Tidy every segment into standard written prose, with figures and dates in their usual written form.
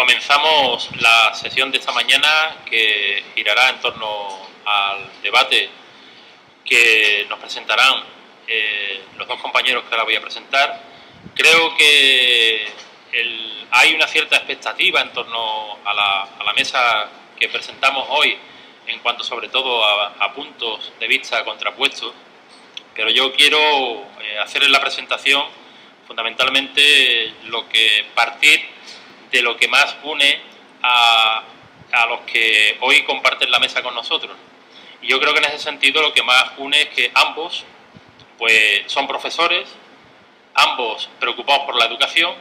Comenzamos la sesión de esta mañana, que girará en torno al debate que nos presentarán los dos compañeros que ahora voy a presentar. Creo que hay una cierta expectativa en torno a la mesa que presentamos hoy, en cuanto sobre todo a puntos de vista contrapuestos, pero yo quiero hacer en la presentación fundamentalmente partir de lo que más une a los que hoy comparten la mesa con nosotros. Y yo creo que en ese sentido lo que más une es que ambos pues son profesores, ambos preocupados por la educación,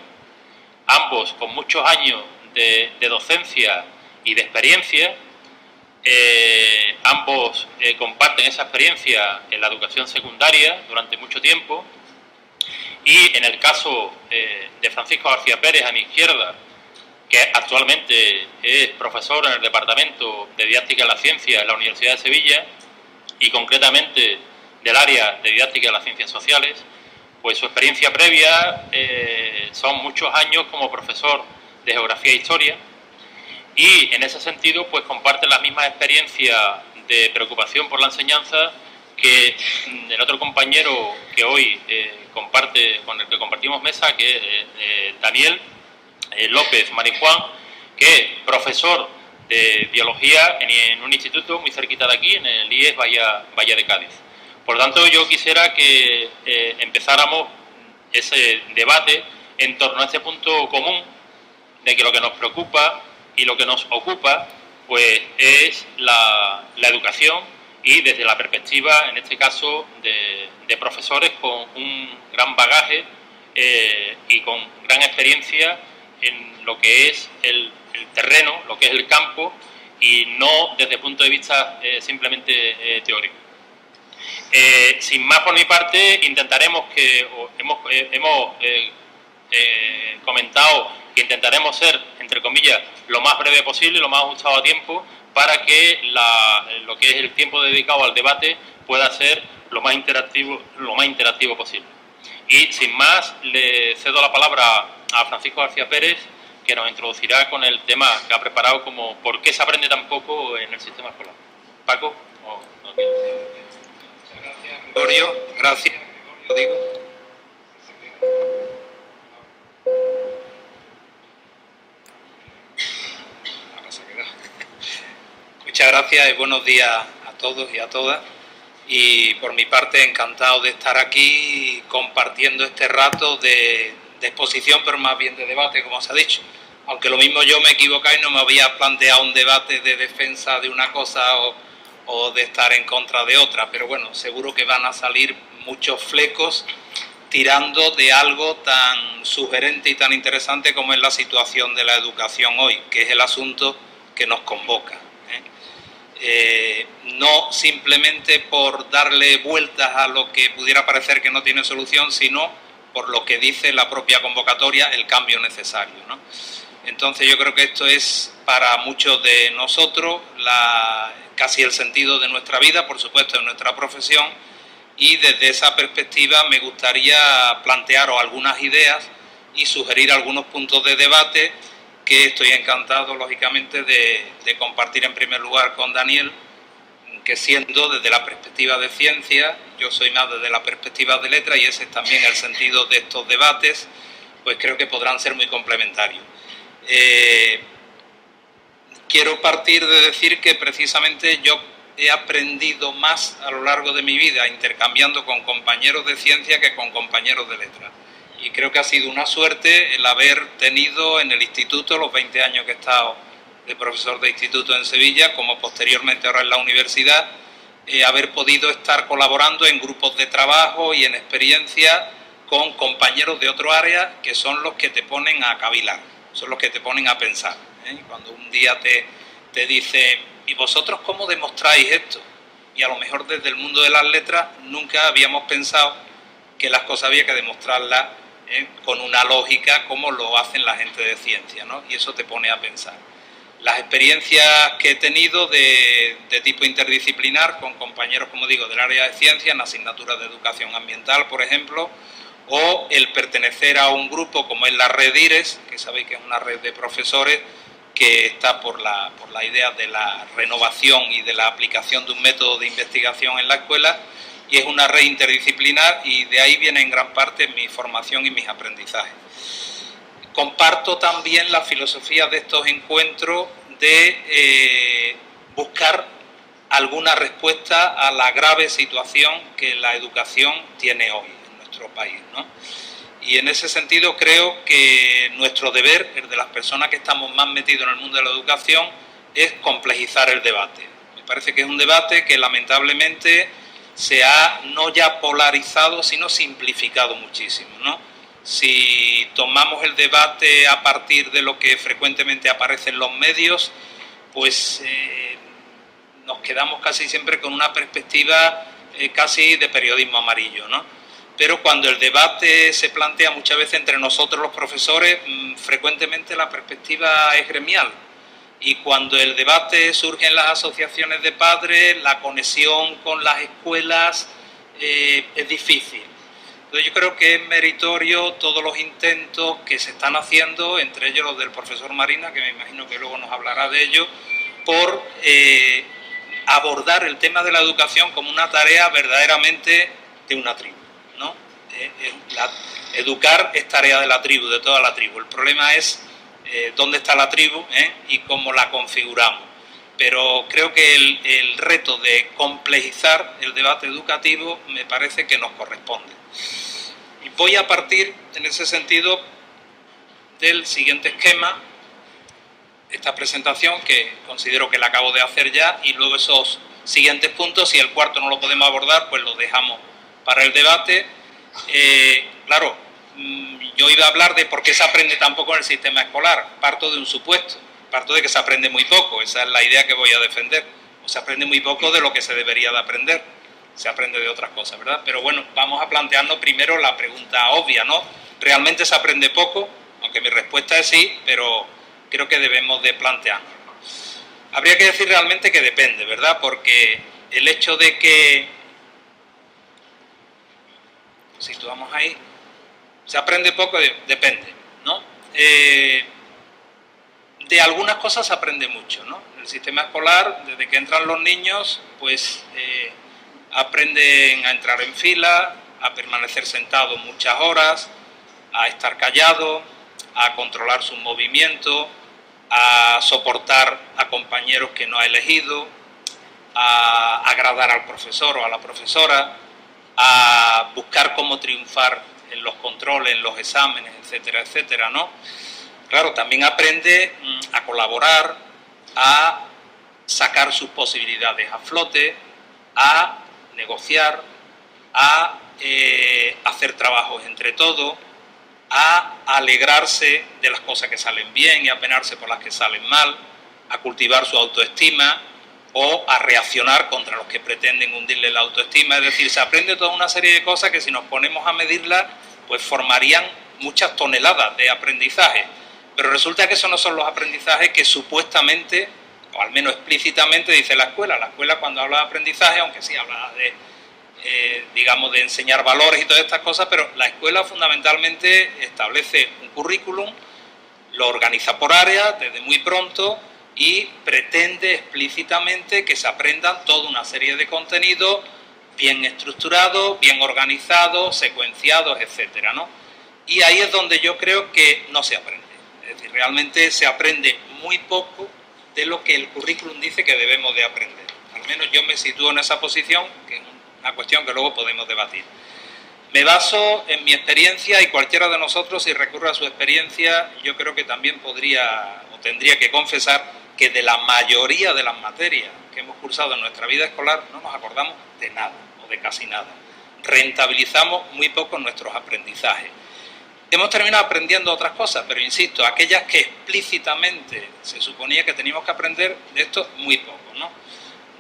ambos con muchos años de docencia y de experiencia, ambos comparten esa experiencia en la educación secundaria durante mucho tiempo, y en el caso de Francisco García Pérez, a mi izquierda, que actualmente es profesor en el Departamento de Didáctica de la Ciencia en la Universidad de Sevilla, y concretamente del área de Didáctica de las Ciencias Sociales, pues su experiencia previa son muchos años como profesor de Geografía e Historia, y en ese sentido pues comparte las mismas experiencias de preocupación por la enseñanza que el otro compañero que hoy con el que compartimos mesa, que es Daniel López Marijuán, que es profesor de biología en un instituto muy cerquita de aquí, en el IES Valle de Cádiz. Por lo tanto, yo quisiera que empezáramos ese debate en torno a este punto común de que lo que nos preocupa y lo que nos ocupa pues es la educación, y desde la perspectiva, en este caso, de profesores con un gran bagaje y con gran experiencia en lo que es el terreno, lo que es el campo, y no desde el punto de vista simplemente teórico. Sin más por mi parte, intentaremos hemos comentado que intentaremos ser, entre comillas, lo más breve posible, lo más ajustado a tiempo, para que lo que es el tiempo dedicado al debate pueda ser lo más interactivo posible. Y sin más, le cedo la palabra a Francisco García Pérez, que nos introducirá con el tema que ha preparado como ¿por qué se aprende tan poco en el sistema escolar? Paco. Muchas gracias, Gregorio. Gracias, Gregorio, digo. Muchas gracias y buenos días a todos y a todas. Y por mi parte, encantado de estar aquí compartiendo este rato de exposición, pero más bien de debate, como se ha dicho. Aunque lo mismo yo me he equivocado y no me había planteado un debate de defensa de una cosa o de estar en contra de otra. Pero bueno, seguro que van a salir muchos flecos tirando de algo tan sugerente y tan interesante como es la situación de la educación hoy, que es el asunto que nos convoca. No simplemente por darle vueltas a lo que pudiera parecer que no tiene solución, sino por lo que dice la propia convocatoria, el cambio necesario, ¿no? Entonces yo creo que esto es para muchos de nosotros casi el sentido de nuestra vida, por supuesto de nuestra profesión, y desde esa perspectiva me gustaría plantearos algunas ideas y sugerir algunos puntos de debate que estoy encantado, lógicamente, de compartir en primer lugar con Daniel, que siendo desde la perspectiva de ciencia, yo soy más desde la perspectiva de letra, y ese es también el sentido de estos debates, pues creo que podrán ser muy complementarios. Quiero partir de decir que precisamente yo he aprendido más a lo largo de mi vida intercambiando con compañeros de ciencia que con compañeros de letra. Y creo que ha sido una suerte el haber tenido en el instituto, los 20 años que he estado de profesor de instituto en Sevilla, como posteriormente ahora en la universidad, haber podido estar colaborando en grupos de trabajo y en experiencia con compañeros de otro área que son los que te ponen a cavilar, son los que te ponen a pensar. Cuando un día te dice, ¿y vosotros cómo demostráis esto? Y a lo mejor desde el mundo de las letras nunca habíamos pensado que las cosas había que demostrarlas con una lógica como lo hacen la gente de ciencia, ¿no? Y eso te pone a pensar. Las experiencias que he tenido de tipo interdisciplinar con compañeros, como digo, del área de ciencia, en asignaturas de educación ambiental, por ejemplo, o el pertenecer a un grupo como es la Red IRES, que sabéis que es una red de profesores que está por la idea de la renovación y de la aplicación de un método de investigación en la escuela, y es una red interdisciplinar, y de ahí viene en gran parte mi formación y mis aprendizajes. Comparto también la filosofía de estos encuentros de buscar alguna respuesta a la grave situación que la educación tiene hoy en nuestro país, ¿no? Y en ese sentido creo que nuestro deber, el de las personas que estamos más metidos en el mundo de la educación, es complejizar el debate. Me parece que es un debate que lamentablemente se ha no ya polarizado, sino simplificado muchísimo, ¿no? Si tomamos el debate a partir de lo que frecuentemente aparece en los medios, pues nos quedamos casi siempre con una perspectiva casi de periodismo amarillo, ¿no? Pero cuando el debate se plantea muchas veces entre nosotros los profesores, frecuentemente la perspectiva es gremial. Y cuando el debate surge en las asociaciones de padres, la conexión con las escuelas es difícil. Entonces yo creo que es meritorio todos los intentos que se están haciendo, entre ellos los del profesor Marina, que me imagino que luego nos hablará de ello, por abordar el tema de la educación como una tarea verdaderamente de una tribu, ¿no? Educar es tarea de la tribu, de toda la tribu. El problema es dónde está la tribu y cómo la configuramos. Pero creo que el reto de complejizar el debate educativo me parece que nos corresponde. Y voy a partir, en ese sentido, del siguiente esquema, esta presentación, que considero que la acabo de hacer ya, y luego esos siguientes puntos. Si el cuarto no lo podemos abordar, pues lo dejamos para el debate. Claro, yo iba a hablar de por qué se aprende tan poco en el sistema escolar. Parto de un supuesto, parto de que se aprende muy poco, esa es la idea que voy a defender. O se aprende muy poco de lo que se debería de aprender, se aprende de otras cosas, ¿verdad? Pero bueno, vamos a plantearnos primero la pregunta obvia, ¿no? ¿Realmente se aprende poco? Aunque mi respuesta es sí, pero creo que debemos de plantearnos. Habría que decir realmente que depende, ¿verdad? Porque el hecho de que, situamos ahí, se aprende poco, depende, ¿no? De algunas cosas se aprende mucho, ¿no? En el sistema escolar, desde que entran los niños, pues aprenden a entrar en fila, a permanecer sentados muchas horas, a estar callados, a controlar sus movimientos, a soportar a compañeros que no ha elegido, a agradar al profesor o a la profesora, a buscar cómo triunfar en los controles, en los exámenes, etcétera, etcétera, ¿no? Claro, también aprende a colaborar, a sacar sus posibilidades a flote, a negociar, a hacer trabajos entre todos, a alegrarse de las cosas que salen bien y a penarse por las que salen mal, a cultivar su autoestima o a reaccionar contra los que pretenden hundirle la autoestima. Es decir, se aprende toda una serie de cosas que si nos ponemos a medirlas, pues formarían muchas toneladas de aprendizaje. Pero resulta que esos no son los aprendizajes que supuestamente, o al menos explícitamente, dice la escuela. La escuela, cuando habla de aprendizaje, aunque sí habla de, digamos, de enseñar valores y todas estas cosas, pero la escuela fundamentalmente establece un currículum, lo organiza por áreas desde muy pronto y pretende explícitamente que se aprendan toda una serie de contenidos bien estructurados, bien organizados, secuenciados, etcétera, ¿no? Y ahí es donde yo creo que no se aprende. Es decir, realmente se aprende muy poco de lo que el currículum dice que debemos de aprender. Al menos yo me sitúo en esa posición, que es una cuestión que luego podemos debatir. Me baso en mi experiencia, y cualquiera de nosotros, si recurre a su experiencia, yo creo que también podría o tendría que confesar que de la mayoría de las materias que hemos cursado en nuestra vida escolar no nos acordamos de nada o de casi nada. Rentabilizamos muy poco nuestros aprendizajes. Hemos terminado aprendiendo otras cosas, pero insisto, aquellas que explícitamente se suponía que teníamos que aprender, de esto muy poco, ¿no?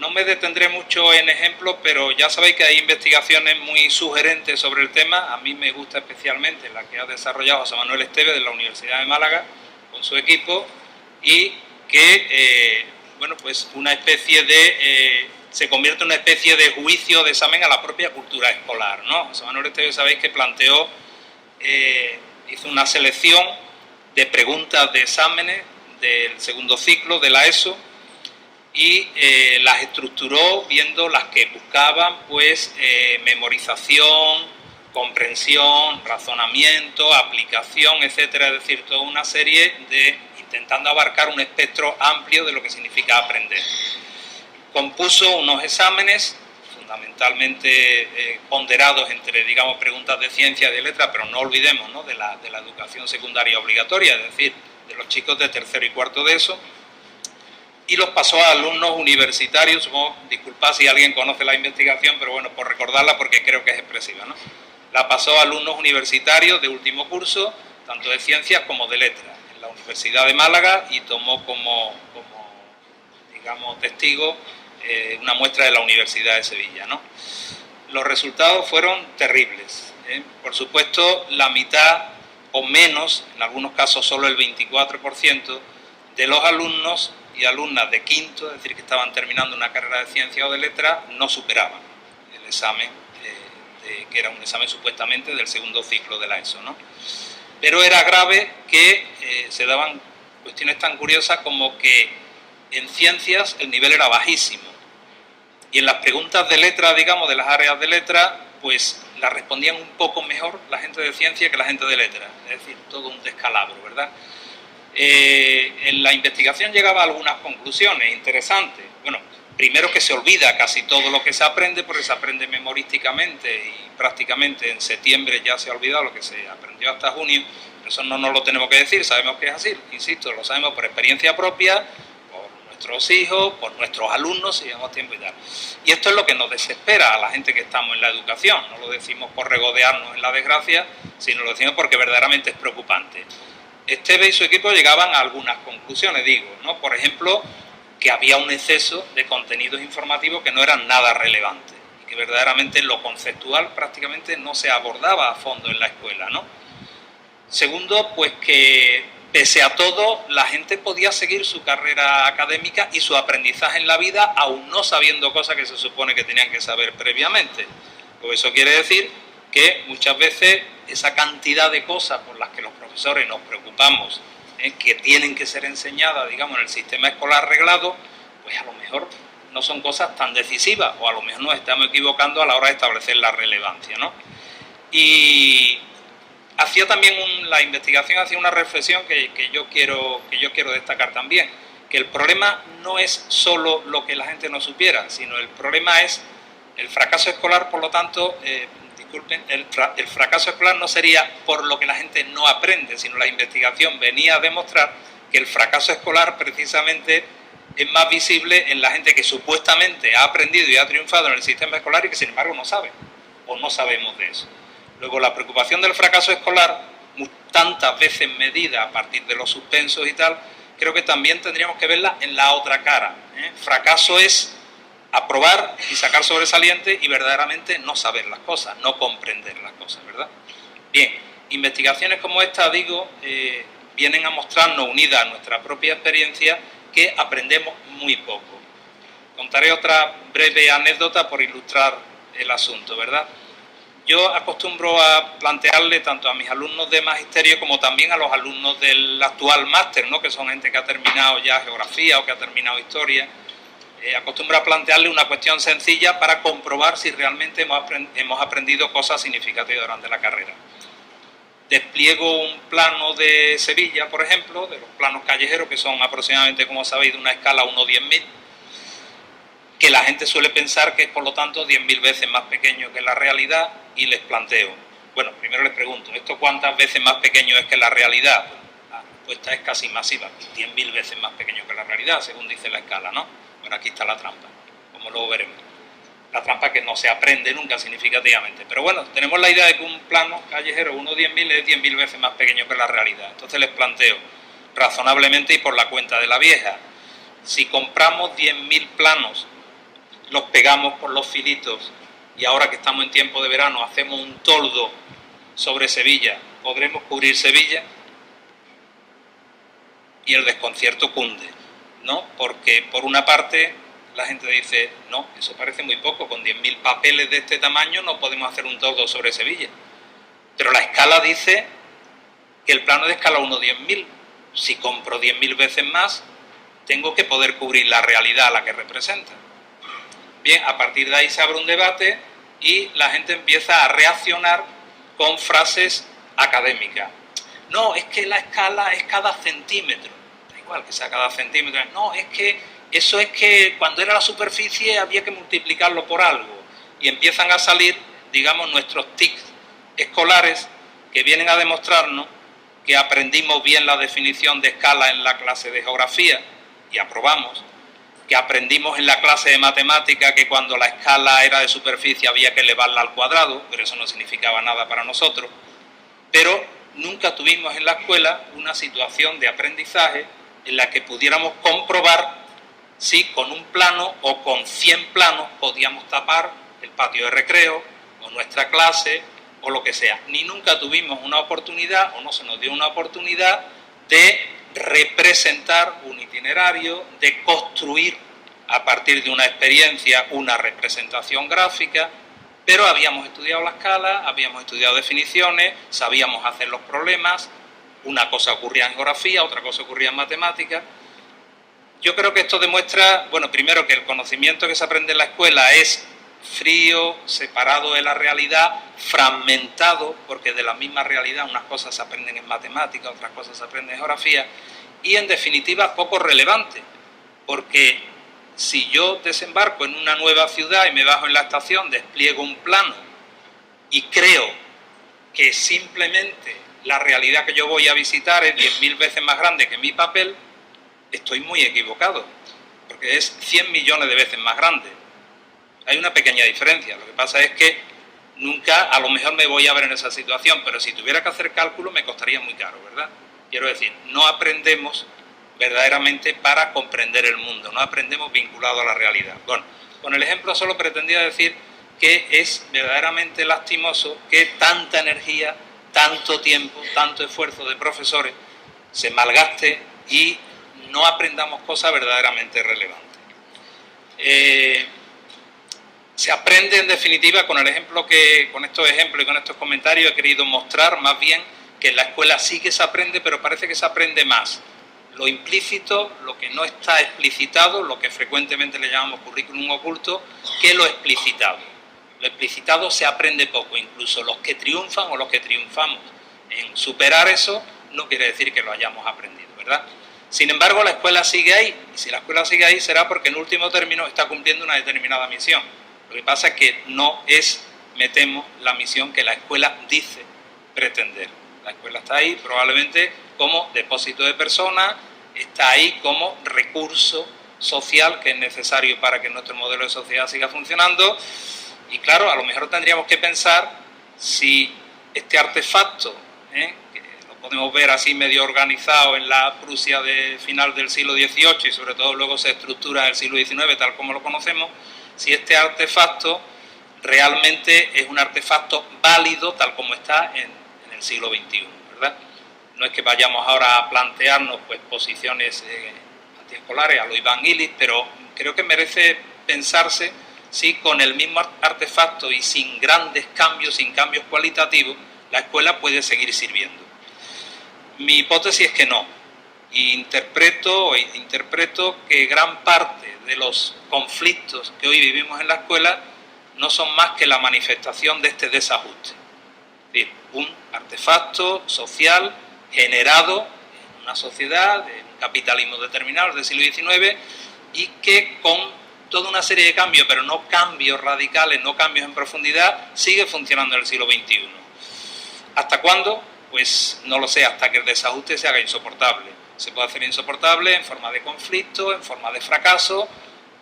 No me detendré mucho en ejemplos, pero ya sabéis que hay investigaciones muy sugerentes sobre el tema. A mí me gusta especialmente la que ha desarrollado José Manuel Esteve de la Universidad de Málaga con su equipo, y que, bueno, pues una especie de, se convierte en una especie de juicio de examen a la propia cultura escolar, ¿no? José Manuel Esteve, sabéis que planteó hizo una selección de preguntas de exámenes del segundo ciclo de la ESO y las estructuró viendo las que buscaban pues memorización, comprensión, razonamiento, aplicación, etcétera, es decir, toda una serie de intentando abarcar un espectro amplio de lo que significa aprender. Compuso unos exámenes fundamentalmente ponderados entre, digamos, preguntas de ciencia y de letra, pero no olvidemos, ¿no?, de la educación secundaria obligatoria, es decir, de los chicos de tercero y cuarto de ESO, y los pasó a alumnos universitarios. Supongo, disculpad si alguien conoce la investigación, pero bueno, por recordarla porque creo que es expresiva, ¿no? La pasó a alumnos universitarios de último curso, tanto de ciencias como de letras, en la Universidad de Málaga, y tomó como digamos, testigo una muestra de la Universidad de Sevilla, ¿no? Los resultados fueron terribles, ¿eh? Por supuesto, la mitad o menos, en algunos casos solo el 24% de los alumnos y alumnas de quinto, es decir, que estaban terminando una carrera de ciencia o de letras, no superaban el examen, que era un examen supuestamente del segundo ciclo de la ESO, ¿no? Pero era grave que se daban cuestiones tan curiosas como que en ciencias el nivel era bajísimo y en las preguntas de letra, digamos, de las áreas de letra, pues las respondían un poco mejor la gente de ciencia que la gente de letra, es decir, todo un descalabro, ¿verdad? En la investigación llegaba a algunas conclusiones interesantes. Bueno, primero que se olvida casi todo lo que se aprende, porque se aprende memorísticamente y prácticamente en septiembre ya se ha olvidado lo que se aprendió hasta junio. Eso no nos lo tenemos que decir, sabemos que es así, insisto, lo sabemos por experiencia propia, por nuestros hijos, por nuestros alumnos, si llevamos tiempo y tal. Y esto es lo que nos desespera a la gente que estamos en la educación. No lo decimos por regodearnos en la desgracia, sino lo decimos porque verdaderamente es preocupante. Esteve y su equipo llegaban a algunas conclusiones, digo, ¿no? Por ejemplo, que había un exceso de contenidos informativos que no eran nada relevantes y que verdaderamente lo conceptual prácticamente no se abordaba a fondo en la escuela, ¿no? Segundo, pues que pese a todo la gente podía seguir su carrera académica y su aprendizaje en la vida aún no sabiendo cosas que se supone que tenían que saber previamente. Pues eso quiere decir que muchas veces esa cantidad de cosas por las que los profesores nos preocupamos, que tienen que ser enseñadas, digamos, en el sistema escolar reglado, pues a lo mejor no son cosas tan decisivas, o a lo mejor nos estamos equivocando a la hora de establecer la relevancia, ¿no? Y hacía también la investigación hacía una reflexión que yo quiero destacar también, que el problema no es solo lo que la gente no supiera, sino el problema es el fracaso escolar. Por lo tanto, disculpen, el fracaso escolar no sería por lo que la gente no aprende, sino la investigación venía a demostrar que el fracaso escolar precisamente es más visible en la gente que supuestamente ha aprendido y ha triunfado en el sistema escolar y que sin embargo no sabe, o no sabemos de eso. Luego, la preocupación del fracaso escolar, tantas veces medida a partir de los suspensos y tal, creo que también tendríamos que verla en la otra cara, ¿eh? Fracaso es aprobar y sacar sobresaliente y verdaderamente no saber las cosas, no comprender las cosas, ¿verdad? Bien, investigaciones como esta, digo, vienen a mostrarnos, unidas a nuestra propia experiencia, que aprendemos muy poco. Contaré otra breve anécdota por ilustrar el asunto, ¿verdad? Yo acostumbro a plantearle tanto a mis alumnos de magisterio como también a los alumnos del actual máster, ¿no?, que son gente que ha terminado ya geografía o que ha terminado historia, acostumbro a plantearle una cuestión sencilla para comprobar si realmente hemos aprendido cosas significativas durante la carrera. Despliego un plano de Sevilla, por ejemplo, de los planos callejeros, que son aproximadamente, como sabéis, de una escala 1/10.000, que la gente suele pensar que es, por lo tanto, 10.000 veces más pequeño que la realidad, y les planteo, bueno, primero les pregunto, ¿esto cuántas veces más pequeño es que la realidad? La respuesta es casi masiva, 10.000 veces más pequeño que la realidad, según dice la escala, ¿no? Bueno, aquí está la trampa, como luego veremos. La trampa que no se aprende nunca significativamente. Pero bueno, tenemos la idea de que un plano callejero 1/10.000 es 10.000 veces más pequeño que la realidad. Entonces les planteo, razonablemente y por la cuenta de la vieja, si compramos 10.000 planos, los pegamos por los filitos y ahora que estamos en tiempo de verano hacemos un toldo sobre Sevilla, ¿podremos cubrir Sevilla? Y el desconcierto cunde, ¿no? Porque por una parte la gente dice, no, eso parece muy poco, con 10.000 papeles de este tamaño no podemos hacer un toldo sobre Sevilla. Pero la escala dice que el plano de escala 1, 10.000. Si compro 10.000 veces más, tengo que poder cubrir la realidad a la que representa. Bien, a partir de ahí se abre un debate y la gente empieza a reaccionar con frases académicas. No, es que la escala es cada centímetro. Da igual que sea cada centímetro. No, es que eso es que cuando era la superficie había que multiplicarlo por algo. Y empiezan a salir, digamos, nuestros tics escolares que vienen a demostrarnos que aprendimos bien la definición de escala en la clase de geografía y aprobamos, que aprendimos en la clase de matemática que cuando la escala era de superficie había que elevarla al cuadrado, pero eso no significaba nada para nosotros, pero nunca tuvimos en la escuela una situación de aprendizaje en la que pudiéramos comprobar si con un plano o con 100 planos podíamos tapar el patio de recreo o nuestra clase o lo que sea. Ni nunca tuvimos una oportunidad o no se nos dio una oportunidad de representar un itinerario, de construir a partir de una experiencia una representación gráfica, pero habíamos estudiado la escala, habíamos estudiado definiciones, sabíamos hacer los problemas, una cosa ocurría en geografía, otra cosa ocurría en matemáticas. Yo creo que esto demuestra, bueno, primero que el conocimiento que se aprende en la escuela es frío, separado de la realidad, fragmentado, porque de la misma realidad unas cosas se aprenden en matemáticas, otras cosas se aprenden en geografía, y en definitiva poco relevante, porque si yo desembarco en una nueva ciudad y me bajo en la estación, despliego un plano y creo que simplemente la realidad que yo voy a visitar es 10.000 veces más grande que mi papel, estoy muy equivocado, porque es 100 millones de veces más grande. Hay una pequeña diferencia, lo que pasa es que nunca, a lo mejor me voy a ver en esa situación, pero si tuviera que hacer cálculo me costaría muy caro, ¿verdad? Quiero decir, no aprendemos verdaderamente para comprender el mundo, no aprendemos vinculado a la realidad. Bueno, con el ejemplo solo pretendía decir que es verdaderamente lastimoso que tanta energía, tanto tiempo, tanto esfuerzo de profesores se malgaste y no aprendamos cosas verdaderamente relevantes. Se aprende en definitiva con el ejemplo que, con estos ejemplos y con estos comentarios he querido mostrar más bien que en la escuela sí que se aprende, pero parece que se aprende más lo implícito, lo que no está explicitado, lo que frecuentemente le llamamos currículum oculto, que lo explicitado. Lo explicitado se aprende poco, incluso los que triunfan o los que triunfamos en superar eso, no quiere decir que lo hayamos aprendido, ¿verdad? Sin embargo, la escuela sigue ahí, y si la escuela sigue ahí será porque en último término está cumpliendo una determinada misión. Lo que pasa es que no es, me temo, la misión que la escuela dice pretender. La escuela está ahí probablemente como depósito de personas, está ahí como recurso social que es necesario para que nuestro modelo de sociedad siga funcionando. Y claro, a lo mejor tendríamos que pensar si este artefacto, que lo podemos ver así medio organizado en la Prusia de final del siglo XVIII y sobre todo luego se estructura en el siglo XIX tal como lo conocemos, si este artefacto realmente es un artefacto válido tal como está en el siglo XXI, ¿verdad? No es que vayamos ahora a plantearnos pues posiciones antiescolares a lo Iván Illich, pero creo que merece pensarse si con el mismo artefacto y sin grandes cambios, sin cambios cualitativos, la escuela puede seguir sirviendo. Mi hipótesis es que no. Interpreto que gran parte de los conflictos que hoy vivimos en la escuela no son más que la manifestación de este desajuste. Es decir, un artefacto social generado en una sociedad, de un capitalismo determinado del siglo XIX y que con toda una serie de cambios, pero no cambios radicales, no cambios en profundidad, sigue funcionando en el siglo XXI. ¿Hasta cuándo? Pues no lo sé, hasta que el desajuste se haga insoportable. Se puede hacer insoportable en forma de conflicto, en forma de fracaso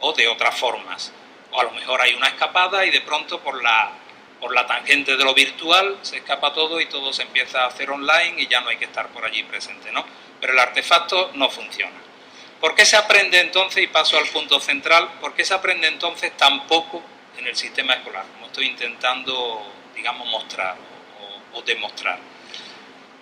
o de otras formas. O a lo mejor hay una escapada y de pronto por la tangente de lo virtual se escapa todo y todo se empieza a hacer online y ya no hay que estar por allí presente, ¿no? Pero el artefacto no funciona. ¿Por qué se aprende entonces, y paso al punto central, por qué se aprende entonces tan poco en el sistema escolar? Como estoy intentando, digamos, mostrar o demostrar.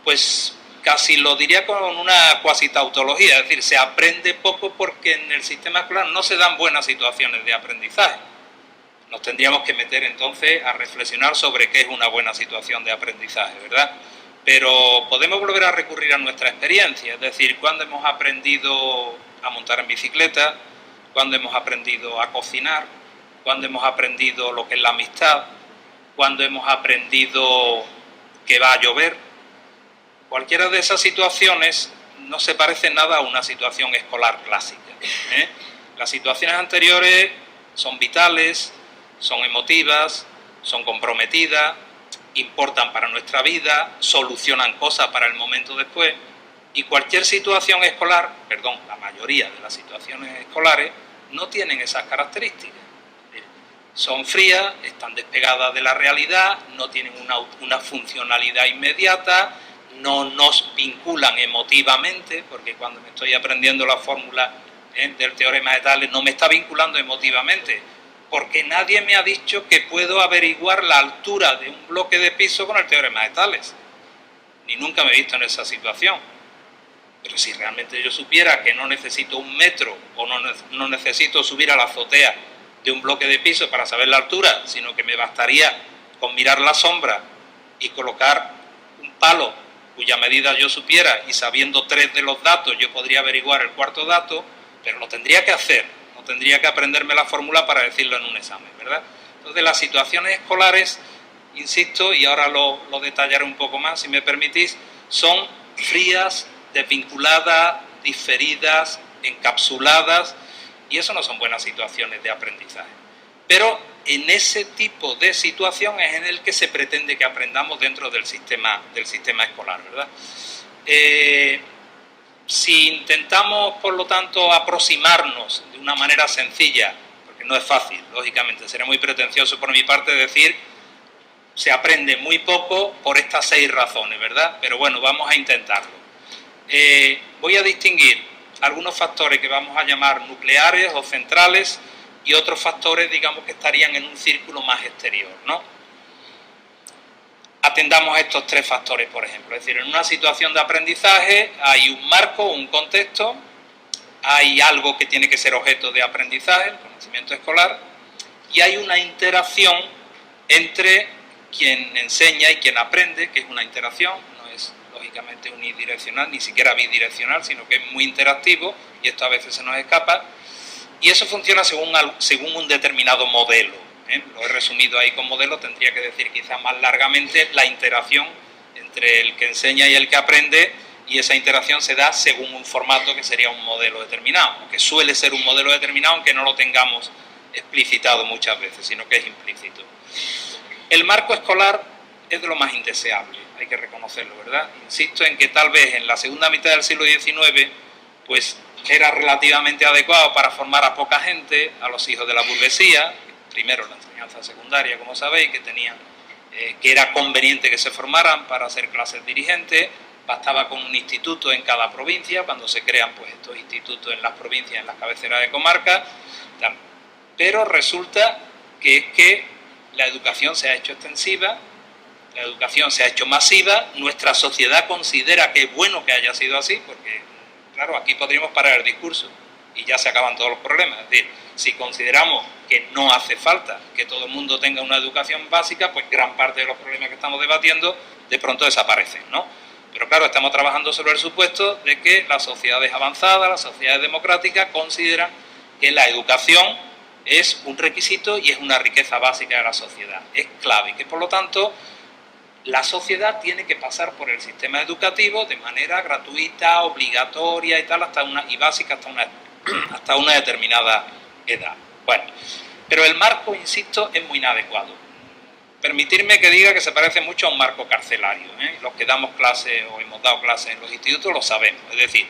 Pues casi lo diría con una cuasi tautología, es decir, se aprende poco porque en el sistema escolar no se dan buenas situaciones de aprendizaje. Nos tendríamos que meter entonces a reflexionar sobre qué es una buena situación de aprendizaje, ¿verdad? Pero podemos volver a recurrir a nuestra experiencia, es decir, cuando hemos aprendido a montar en bicicleta, cuando hemos aprendido a cocinar, cuando hemos aprendido lo que es la amistad, cuando hemos aprendido que va a llover. Cualquiera de esas situaciones no se parece nada a una situación escolar clásica, ¿eh? Las situaciones anteriores son vitales, son emotivas, son comprometidas, importan para nuestra vida, solucionan cosas para el momento después, y cualquier situación escolar, la mayoría de las situaciones escolares no tienen esas características. Son frías, están despegadas de la realidad, no tienen una funcionalidad inmediata, no nos vinculan emotivamente, porque cuando me estoy aprendiendo la fórmula del teorema de Tales no me está vinculando emotivamente, porque nadie me ha dicho que puedo averiguar la altura de un bloque de piso con el teorema de Tales, ni nunca me he visto en esa situación. Pero si realmente yo supiera que no necesito un metro o no necesito subir a la azotea de un bloque de piso para saber la altura, sino que me bastaría con mirar la sombra y colocar un palo cuya medida yo supiera, y sabiendo 3 de los datos yo podría averiguar el 4.º dato, pero lo tendría que hacer, no tendría que aprenderme la fórmula para decirlo en un examen, ¿verdad? Entonces las situaciones escolares, insisto, y ahora lo detallaré un poco más si me permitís, son frías, desvinculadas, diferidas, encapsuladas, y eso no son buenas situaciones de aprendizaje. Pero en ese tipo de situación es en el que se pretende que aprendamos dentro del sistema escolar, ¿verdad? Si intentamos, por lo tanto, aproximarnos de una manera sencilla, porque no es fácil, lógicamente, sería muy pretencioso por mi parte decir se aprende muy poco por estas 6 razones, ¿verdad? Pero bueno, vamos a intentarlo. Voy a distinguir algunos factores que vamos a llamar nucleares o centrales y otros factores, digamos, que estarían en un círculo más exterior, ¿no? Atendamos a estos 3 factores, por ejemplo. Es decir, en una situación de aprendizaje hay un marco, un contexto, hay algo que tiene que ser objeto de aprendizaje, el conocimiento escolar, y hay una interacción entre quien enseña y quien aprende, que es una interacción, no es lógicamente unidireccional, ni siquiera bidireccional, sino que es muy interactivo, y esto a veces se nos escapa, y eso funciona según un determinado modelo. Lo he resumido ahí con modelo, tendría que decir quizás más largamente la interacción entre el que enseña y el que aprende, y esa interacción se da según un formato que sería un modelo determinado, que suele ser un modelo determinado, aunque no lo tengamos explicitado muchas veces, sino que es implícito. El marco escolar es de lo más indeseable, hay que reconocerlo, ¿verdad? Insisto en que tal vez en la segunda mitad del siglo XIX, pues era relativamente adecuado para formar a poca gente, a los hijos de la burguesía, primero la enseñanza secundaria, como sabéis, que era conveniente que se formaran para ser clases dirigentes, bastaba con un instituto en cada provincia, cuando se crean pues estos institutos en las provincias, en las cabeceras de comarca, pero resulta que es que la educación se ha hecho extensiva, la educación se ha hecho masiva, nuestra sociedad considera que es bueno que haya sido así, porque claro, aquí podríamos parar el discurso y ya se acaban todos los problemas. Es decir, si consideramos que no hace falta que todo el mundo tenga una educación básica, pues gran parte de los problemas que estamos debatiendo de pronto desaparecen, ¿no? Pero claro, estamos trabajando sobre el supuesto de que las sociedades avanzadas, las sociedades democráticas, consideran que la educación es un requisito y es una riqueza básica de la sociedad, es clave, y que por lo tanto la sociedad tiene que pasar por el sistema educativo de manera gratuita, obligatoria y tal, y básica hasta una determinada edad. Bueno, pero el marco, insisto, es muy inadecuado. Permitirme que diga que se parece mucho a un marco carcelario, ¿eh? Los que damos clases o hemos dado clases en los institutos lo sabemos, es decir,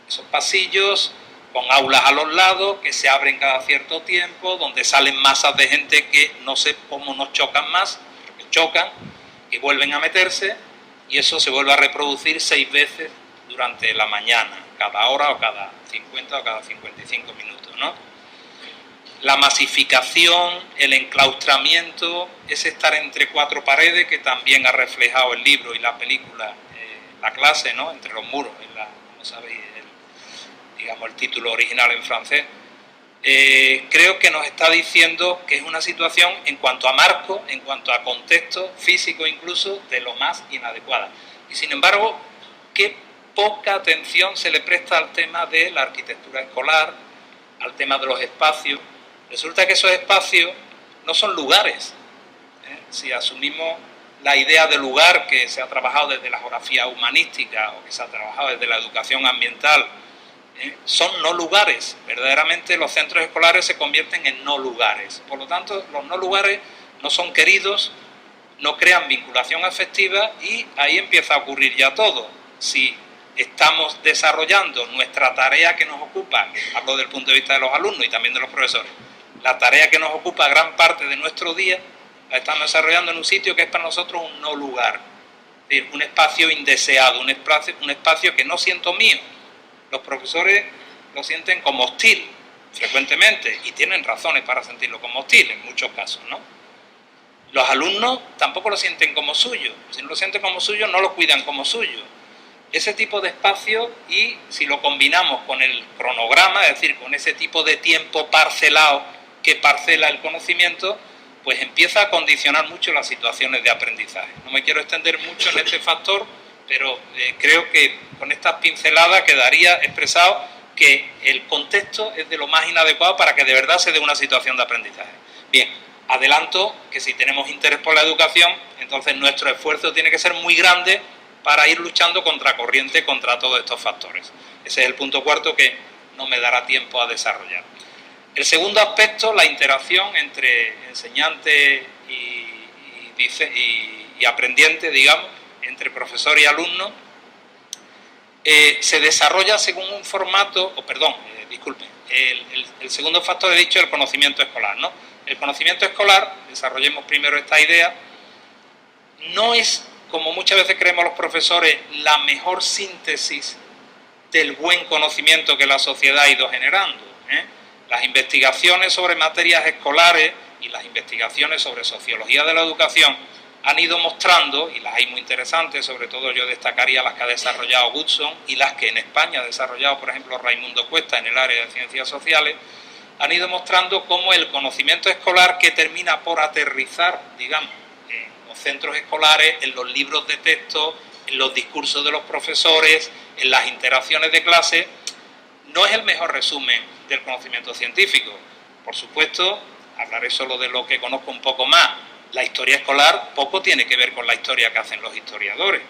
esos pasillos con aulas a los lados que se abren cada cierto tiempo, donde salen masas de gente que no sé cómo nos chocan más, que chocan, que vuelven a meterse, y eso se vuelve a reproducir 6 veces durante la mañana, cada hora o cada 50 o cada 55 minutos, ¿no? La masificación, el enclaustramiento, ese estar entre 4 paredes que también ha reflejado el libro y la película, la clase, ¿no? Entre los muros, como sabéis, digamos el título original en francés, creo que nos está diciendo que es una situación en cuanto a marco, en cuanto a contexto físico incluso, de lo más inadecuada. Y sin embargo, qué poca atención se le presta al tema de la arquitectura escolar, al tema de los espacios. Resulta que esos espacios no son lugares. Si asumimos la idea de lugar que se ha trabajado desde la geografía humanística o que se ha trabajado desde la educación ambiental, son no lugares. Verdaderamente los centros escolares se convierten en no lugares. Por lo tanto, los no lugares no son queridos, no crean vinculación afectiva y ahí empieza a ocurrir ya todo. Si estamos desarrollando nuestra tarea que nos ocupa, hablo del punto de vista de los alumnos y también de los profesores, la tarea que nos ocupa gran parte de nuestro día, la estamos desarrollando en un sitio que es para nosotros un no lugar, es decir, un espacio indeseado, un espacio que no siento mío. Los profesores lo sienten como hostil frecuentemente y tienen razones para sentirlo como hostil en muchos casos, ¿no? Los alumnos tampoco lo sienten como suyo. Si no lo sienten como suyo, no lo cuidan como suyo. Ese tipo de espacio, y si lo combinamos con el cronograma, es decir, con ese tipo de tiempo parcelado que parcela el conocimiento, pues empieza a condicionar mucho las situaciones de aprendizaje. No me quiero extender mucho en este factor, pero creo que con estas pinceladas quedaría expresado que el contexto es de lo más inadecuado para que de verdad se dé una situación de aprendizaje. Bien, adelanto que si tenemos interés por la educación, entonces nuestro esfuerzo tiene que ser muy grande para ir luchando contracorriente contra todos estos factores. Ese es el punto cuarto que no me dará tiempo a desarrollar. El segundo aspecto, la interacción entre estudiante y aprendiente, digamos, entre profesor y alumno, se desarrolla según un formato, el segundo factor he dicho el conocimiento escolar, ¿no? El conocimiento escolar, desarrollemos primero esta idea, no es, como muchas veces creemos los profesores, la mejor síntesis del buen conocimiento que la sociedad ha ido generando. Las investigaciones sobre materias escolares y las investigaciones sobre sociología de la educación han ido mostrando, y las hay muy interesantes, sobre todo yo destacaría las que ha desarrollado Goodson y las que en España ha desarrollado, por ejemplo, Raimundo Cuesta en el área de ciencias sociales, han ido mostrando cómo el conocimiento escolar que termina por aterrizar, digamos, en los centros escolares, en los libros de texto, en los discursos de los profesores, en las interacciones de clase, no es el mejor resumen del conocimiento científico. Por supuesto, hablaré solo de lo que conozco un poco más. La historia escolar poco tiene que ver con la historia que hacen los historiadores.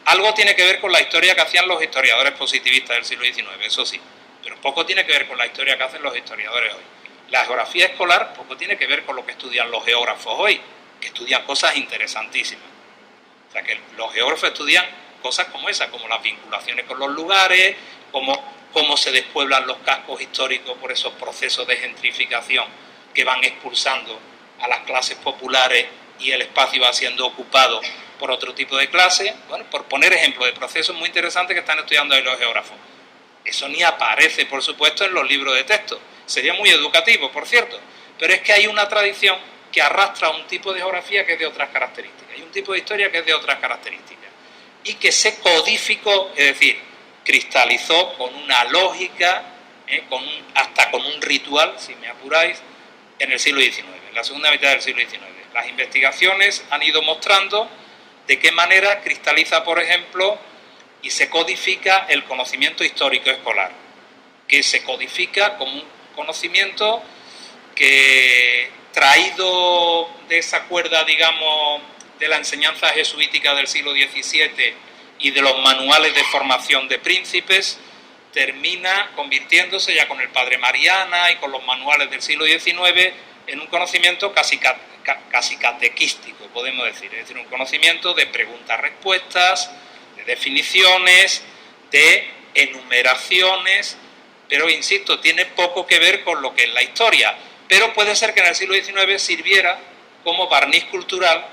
Algo tiene que ver con la historia que hacían los historiadores positivistas del siglo XIX, eso sí, pero poco tiene que ver con la historia que hacen los historiadores hoy. La geografía escolar poco tiene que ver con lo que estudian los geógrafos hoy, que estudian cosas interesantísimas. O sea, que los geógrafos estudian cosas como esas, como las vinculaciones con los lugares, cómo se despueblan los cascos históricos por esos procesos de gentrificación que van expulsando a las clases populares y el espacio va siendo ocupado por otro tipo de clases. Bueno, por poner ejemplos de procesos muy interesantes que están estudiando ahí los geógrafos. Eso ni aparece, por supuesto, en los libros de texto. Sería muy educativo, por cierto, pero es que hay una tradición que arrastra un tipo de geografía que es de otras características, hay un tipo de historia que es de otras características, y que se codificó, es decir, cristalizó con una lógica, hasta con un ritual, si me apuráis, en el siglo XIX, en la segunda mitad del siglo XIX. Las investigaciones han ido mostrando de qué manera cristaliza, por ejemplo, y se codifica el conocimiento histórico escolar, que se codifica como un conocimiento que, traído de esa cuerda, digamos, de la enseñanza jesuítica del siglo XVII y de los manuales de formación de príncipes, termina convirtiéndose ya con el Padre Mariana y con los manuales del siglo XIX en un conocimiento casi catequístico, podemos decir. Es decir, un conocimiento de preguntas-respuestas, de definiciones, de enumeraciones, pero insisto, tiene poco que ver con lo que es la historia. Pero puede ser que en el siglo XIX sirviera como barniz cultural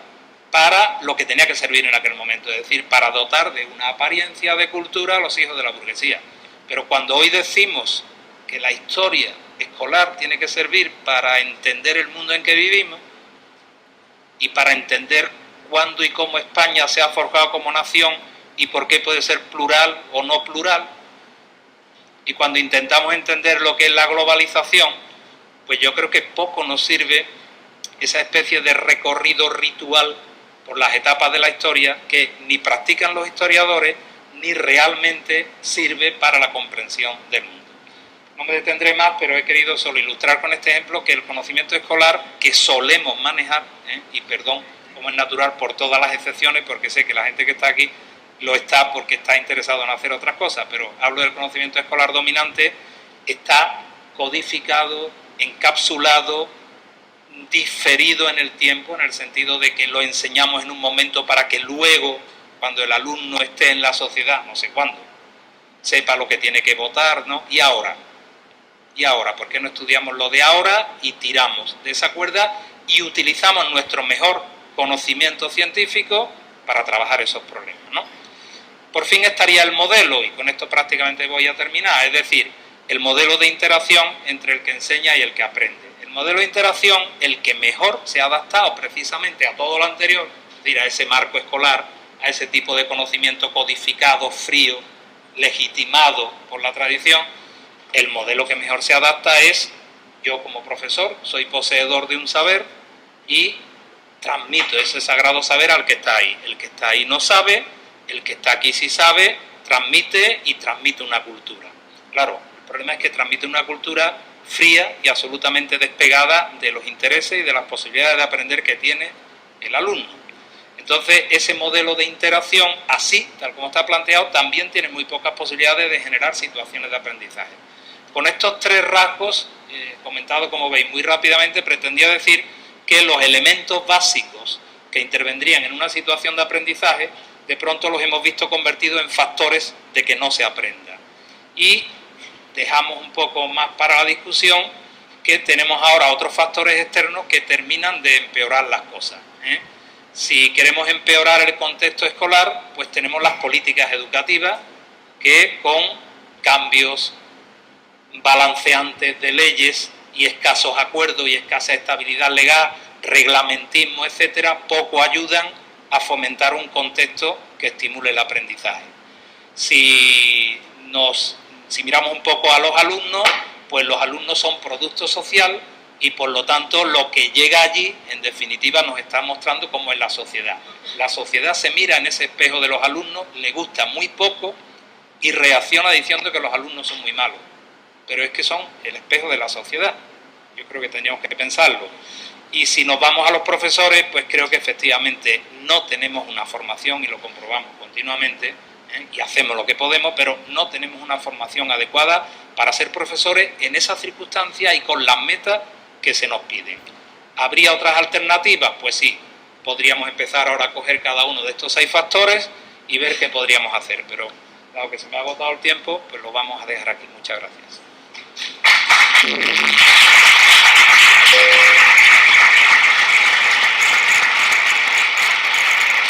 para lo que tenía que servir en aquel momento, es decir, para dotar de una apariencia de cultura a los hijos de la burguesía. Pero cuando hoy decimos que la historia escolar tiene que servir para entender el mundo en que vivimos y para entender cuándo y cómo España se ha forjado como nación y por qué puede ser plural o no plural, Y cuando intentamos entender lo que es la globalización, pues yo creo que poco nos sirve esa especie de recorrido ritual por las etapas de la historia que ni practican los historiadores ni realmente sirve para la comprensión del mundo. No me detendré más, pero he querido solo ilustrar con este ejemplo que el conocimiento escolar que solemos manejar, y perdón, como es natural por todas las excepciones, porque sé que la gente que está aquí lo está porque está interesado en hacer otras cosas, pero hablo del conocimiento escolar dominante, está codificado, encapsulado, diferido en el tiempo, en el sentido de que lo enseñamos en un momento para que luego, cuando el alumno esté en la sociedad, no sé cuándo, sepa lo que tiene que votar, ¿no? Y ahora, ¿por qué no estudiamos lo de ahora y tiramos de esa cuerda y utilizamos nuestro mejor conocimiento científico para trabajar esos problemas, ¿no? Por fin estaría el modelo, y con esto prácticamente voy a terminar, es decir, el modelo de interacción entre el que enseña y el que aprende. El modelo de interacción, el que mejor se ha adaptado precisamente a todo lo anterior, es decir, a ese marco escolar, a ese tipo de conocimiento codificado, frío, legitimado por la tradición. El modelo que mejor se adapta es, yo como profesor, soy poseedor de un saber y transmito ese sagrado saber al que está ahí. El que está ahí no sabe, el que está aquí sí sabe, transmite y transmite una cultura. Claro, el problema es que transmite una cultura fría y absolutamente despegada de los intereses y de las posibilidades de aprender que tiene el alumno. Entonces, ese modelo de interacción, así, tal como está planteado, también tiene muy pocas posibilidades de generar situaciones de aprendizaje. Con estos tres rasgos, comentado como veis muy rápidamente, pretendía decir que los elementos básicos que intervendrían en una situación de aprendizaje, de pronto los hemos visto convertidos en factores de que no se aprenda. Y dejamos un poco más para la discusión que tenemos ahora otros factores externos que terminan de empeorar las cosas. Si queremos empeorar el contexto escolar, pues tenemos las políticas educativas que con cambios balanceantes de leyes y escasos acuerdos y escasa estabilidad legal, reglamentismo, etcétera, poco ayudan a fomentar un contexto que estimule el aprendizaje. Si miramos un poco a los alumnos, pues los alumnos son producto social y por lo tanto lo que llega allí, en definitiva, nos está mostrando cómo es la sociedad. La sociedad se mira en ese espejo de los alumnos, le gusta muy poco y reacciona diciendo que los alumnos son muy malos. Pero es que son el espejo de la sociedad. Yo creo que tendríamos que pensarlo. Y si nos vamos a los profesores, pues creo que efectivamente no tenemos una formación, y lo comprobamos continuamente, y hacemos lo que podemos, pero no tenemos una formación adecuada para ser profesores en esas circunstancias y con las metas que se nos piden. ¿Habría otras alternativas? Pues sí, podríamos empezar ahora a coger cada uno de estos 6 factores y ver qué podríamos hacer, pero dado que se me ha agotado el tiempo, pues lo vamos a dejar aquí. Muchas gracias.